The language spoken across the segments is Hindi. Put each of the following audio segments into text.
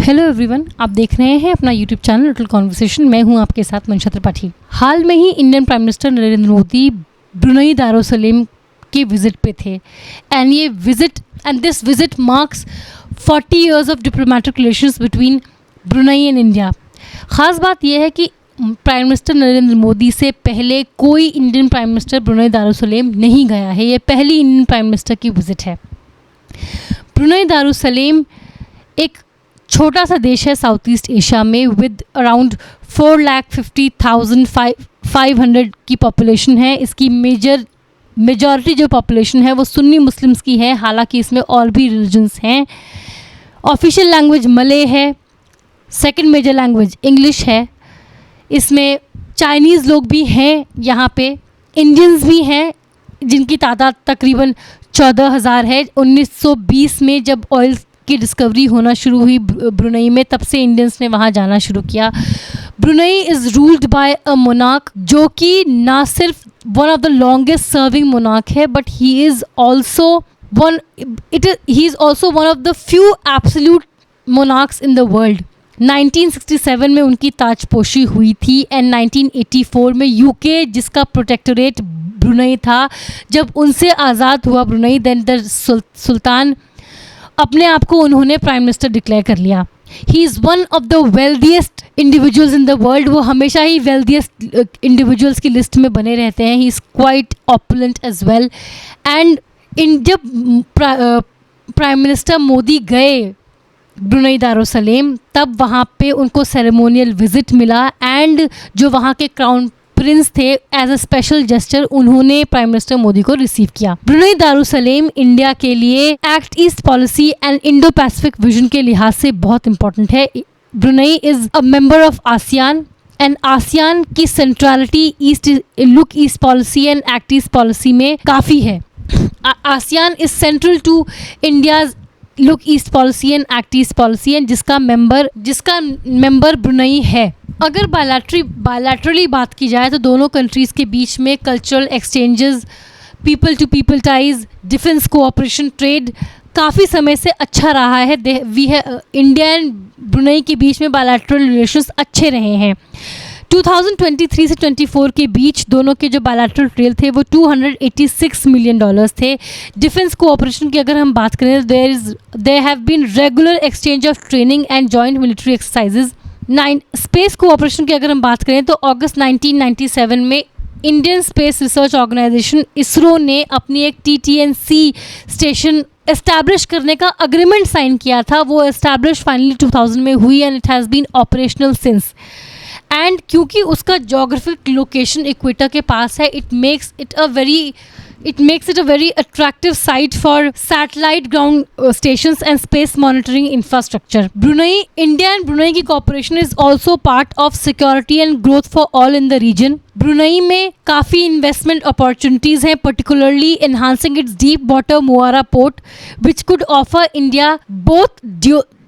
हेलो एवरीवन, आप देख रहे हैं अपना यूट्यूब चैनल लिटिल कॉन्वर्सेशन। मैं हूं आपके साथ मंशा त्रिपाठी। हाल में ही Indian prime minister Narendra Modi Brunei Darussalam के विजिट पे थे and this visit marks 40 years of diplomatic relations between Brunei and India. ख़ास बात यह है कि प्राइम मिनिस्टर नरेंद्र मोदी से पहले कोई इंडियन प्राइम मिनिस्टर ब्रुनई दारुसलेम नहीं गया है। ये पहली इंडियन प्राइम मिनिस्टर की विजिट है। ब्रुनई दारुसलेम एक छोटा सा देश है साउथ ईस्ट एशिया में विद अराउंड 4,50,500 की पॉपुलेशन है। इसकी मेजॉरिटी जो पॉपुलेशन है वो सुन्नी मुस्लिम्स की है, हालांकि इसमें और भी रिलीजन्स हैं। ऑफिशियल लैंग्वेज मले है, सेकंड मेजर लैंग्वेज इंग्लिश है। इसमें चाइनीज़ लोग भी हैं, यहाँ पे इंडियंस भी हैं जिनकी तादाद तकरीबन 14,000 है। 1920 में जब ऑयल की डिस्कवरी होना शुरू हुई ब्रुनई में, तब से इंडियंस ने वहाँ जाना शुरू किया। Brunei is ruled by a monarch जो कि ना सिर्फ one of the longest serving monarch है, but he is also one of the few absolute monarchs in the world. 1967 में उनकी ताजपोशी हुई थी एंड 1984 में यूके, जिसका प्रोटेक्टोरेट ब्रुनई था, जब उनसे आज़ाद हुआ ब्रुनई, देन द सुल्तान अपने आप को उन्होंने प्राइम मिनिस्टर डिक्लेयर कर लिया। He is one of the wealthiest individuals in the world. वो हमेशा ही वेल्दिएस्ट इंडिविजुअल्स की लिस्ट में बने रहते हैं। He is quite opulent as well. And जब प्राइम मिनिस्टर मोदी गए ब्रुनई दारुसलेम, तब वहाँ पे उनको सेरेमोनियल विजिट मिला एंड जो वहाँ के क्राउन प्रिंस थे, एज अ स्पेशल जेस्चर उन्होंने प्राइम मिनिस्टर मोदी को रिसीव किया। ब्रुनई दारुसलेम इंडिया के लिए act east policy and Indo Pacific vision के लिहाज से बहुत इंपॉर्टेंट है। Brunei is a member of ASEAN and ASEAN की centrality look east policy and act east policy में काफ़ी है। ASEAN is central to India's look east policy and act east policy and जिसका मेंबर ब्रुनई है। अगर बायलैटरली बात की जाए तो दोनों कंट्रीज़ के बीच में cultural exchanges, people to people ties, defence cooperation, trade काफ़ी समय से अच्छा रहा है। इंडिया एंड ब्रुनई के बीच में बायलैटरल रिलेशंस अच्छे रहे हैं। 2023 से 24 के बीच दोनों के जो बायलैटरल ट्रेड थे वो $286 मिलियन थे। डिफेंस कोऑपरेशन की अगर हम बात करें, there have been regular exchange of training and joint military exercises. Space cooperation की अगर हम बात करें तो अगस्त 1997 में Indian space research organisation ISRO ने अपनी एक TTNC स्टेशन एस्टैब्लिश करने का अग्रीमेंट साइन किया था। वो एस्टैब्लिश फाइनली 2000 में हुई and it has been operational since. एंड क्योंकि उसका जोग्राफिक लोकेशन इक्वेटर के पास है, it makes it a very attractive site for satellite ground stations and space monitoring infrastructure. India and Brunei की cooperation is also part of security and growth for all in the region. Brunei में काफ़ी इन्वेस्टमेंट अपॉर्चुनिटीज़ हैं, particularly enhancing its deep water Muara port which could offer India both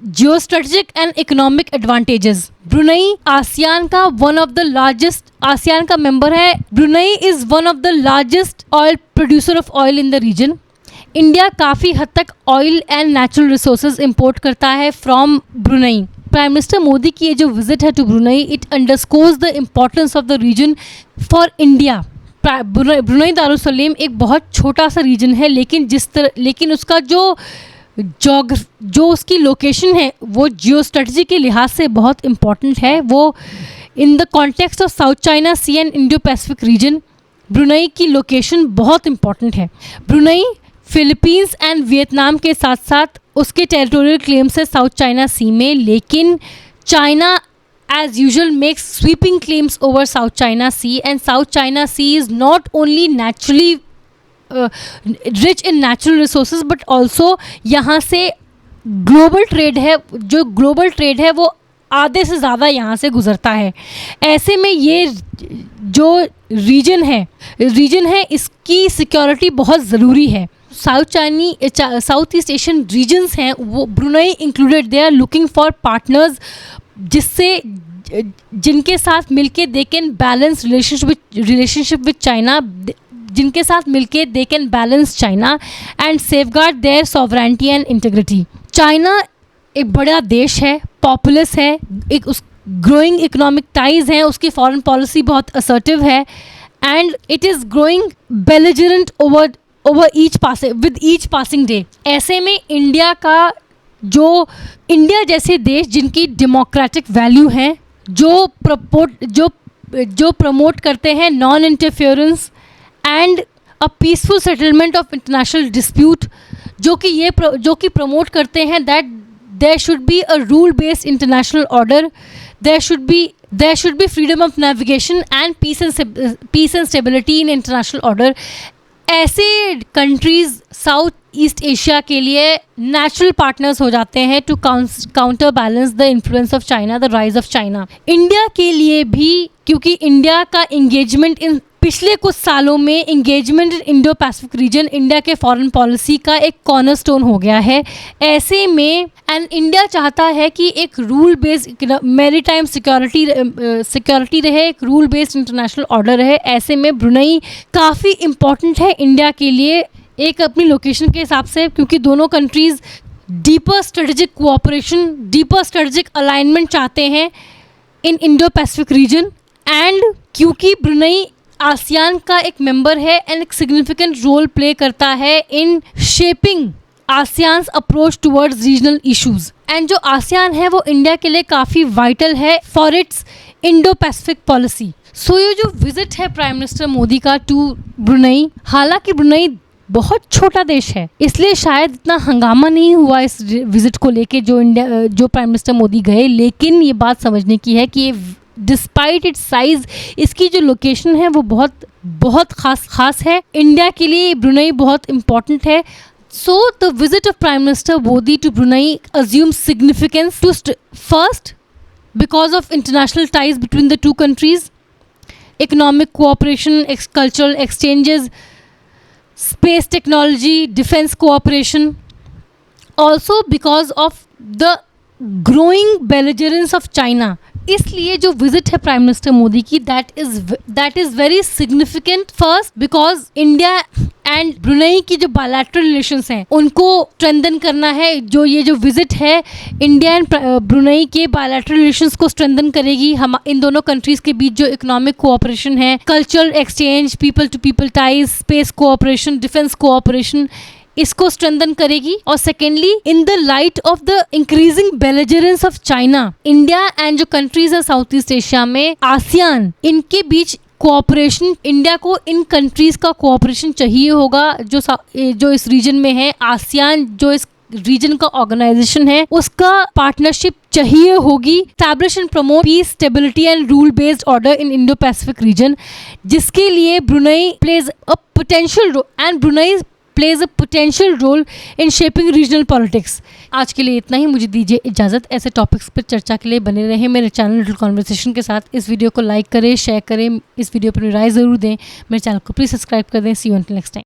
जियोस्ट्रेटेजिक and economic advantages. Brunei ASEAN का मेंबर है। Brunei is one of the largest oil producer of oil in the region. India काफ़ी हद तक oil and natural resources import करता है from Brunei. Prime minister Modi की ये जो विजिट है to Brunei, it underscores the importance of the region for India. Brunei Darussalam एक बहुत छोटा सा रीजन है, लेकिन उसका जो उसकी लोकेशन है वो जियो स्ट्रेटजी के लिहाज से बहुत इम्पॉर्टेंट है। वो in the context of South China Sea and Indo Pacific region Brunei की लोकेशन बहुत इम्पॉर्टेंट है। ब्रुनई फिलीपींस एंड वियतनाम के साथ साथ उसके टेरिटोरियल क्लेम्स है साउथ चाइना सी में, लेकिन China as usual makes sweeping claims over South China Sea, and South China Sea is not only naturally rich in natural resources but also यहाँ से ग्लोबल ट्रेड है वो आधे से ज़्यादा यहाँ से गुजरता है। ऐसे में ये जो रीजन है इसकी सिक्योरिटी बहुत ज़रूरी है। साउथ ईस्ट एशियन रीजन्स हैं वो Brunei included, they are looking for partners जिनके साथ मिलके they can balance relationship with China, जिनके साथ मिलके they can balance China and safeguard their sovereignty and integrity. China एक बड़ा देश है, पॉपुलस है, एक उस ग्रोइंग इकोनॉमिक टाइज हैं, उसकी फॉरेन पॉलिसी बहुत असर्टिव है, and it is growing belligerent over each passing day. ऐसे में इंडिया जैसे देश जिनकी डेमोक्रेटिक वैल्यू हैं, जो प्रमोट करते हैं non interference and a peaceful settlement of international dispute, जो कि प्रमोट करते हैं that there should be a rule based international order, there should be freedom of navigation and peace and stability in international order. ऐसे कंट्रीज़ साउथ ईस्ट एशिया के लिए नेचुरल पार्टनर्स हो जाते हैं to counter balance the influence of China, the rise of China. India के लिए भी, क्योंकि इंडिया का इंगेजमेंट इन पिछले कुछ सालों में इंगेजमेंट इन इंडो पैसिफिक रीजन इंडिया के फॉरेन पॉलिसी का एक कॉर्नरस्टोन हो गया है। ऐसे में इंडिया चाहता है कि एक रूल बेस्ड मैरीटाइम सिक्योरिटी रहे, एक रूल बेस्ड इंटरनेशनल ऑर्डर रहे। ऐसे में ब्रुनेई काफ़ी इम्पॉर्टेंट है इंडिया के लिए, एक अपनी लोकेशन के हिसाब से, क्योंकि दोनों countries deeper strategic cooperation, deeper strategic alignment चाहते हैं इन इंडो पैसिफिक रीजन, एंड क्योंकि ब्रुनेई आसियान का एक मेंबर है एंड एक सिग्निफिकेंट रोल प्ले करता है in shaping ASEAN's approach towards regional issues. And जो आसियान है वो इंडिया के लिए काफ़ी वाइटल है for its Indo Pacific policy. So ये जो विजिट है प्राइम मिनिस्टर मोदी का टू ब्रुनेई, हालांकि ब्रुनेई बहुत छोटा देश है, इसलिए शायद इतना हंगामा नहीं हुआ इस विजिट को लेके जो प्राइम मिनिस्टर मोदी गए, लेकिन ये बात समझने की है कि ये डिस्पाइट इट्स साइज, इसकी जो लोकेशन है वो बहुत खास है। इंडिया के लिए ब्रुनेई बहुत इम्पॉर्टेंट है। So the visit of prime minister Modi to Brunei assumes significance to first because of international ties between the two countries, economic cooperation, cultural exchanges, space technology, defense cooperation, also because of the growing belligerence of China। इसलिए जो विजिट है प्राइम मिनिस्टर मोदी की, that is very significant first because India and Brunei की जो बायलैटरल रिलेशंस हैं उनको स्ट्रेंथन करना है। ये जो विजिट है इंडिया एंड ब्रुनेई के बायलैटरल रिलेशंस को स्ट्रेंथन करेगी। हम इन दोनों कंट्रीज के बीच जो इकोनॉमिक कोऑपरेशन है, cultural exchange, people to people ties, space cooperation, defence cooperation, इसको स्ट्रेंथन करेगी। और secondly, in the light of the increasing belligerence of China, India and जो कंट्रीज है साउथ ईस्ट एशिया में, आसियान, इनके बीच कोऑपरेशन, इंडिया को इन कंट्रीज का कोऑपरेशन चाहिए होगा जो इस रीजन में है। आसियान जो इस रीजन का ऑर्गेनाइजेशन है उसका पार्टनरशिप चाहिए होगी। Establish and promote peace, stability and rule based order in Indo Pacific region, जिसके लिए Brunei plays a potential role and Brunei plays a potential role in shaping regional politics। आज के लिए इतना ही, मुझे दीजिए इजाज़त। ऐसे टॉपिक्स पर चर्चा के लिए बने रहें मेरे चैनल लिटिल कॉन्वर्सेशन के साथ। इस वीडियो को लाइक करें, शेयर करें, इस वीडियो पर राय ज़रूर दें, मेरे चैनल को प्लीज़ सब्सक्राइब कर दें। सी यू अंटिल नेक्स्ट टाइम।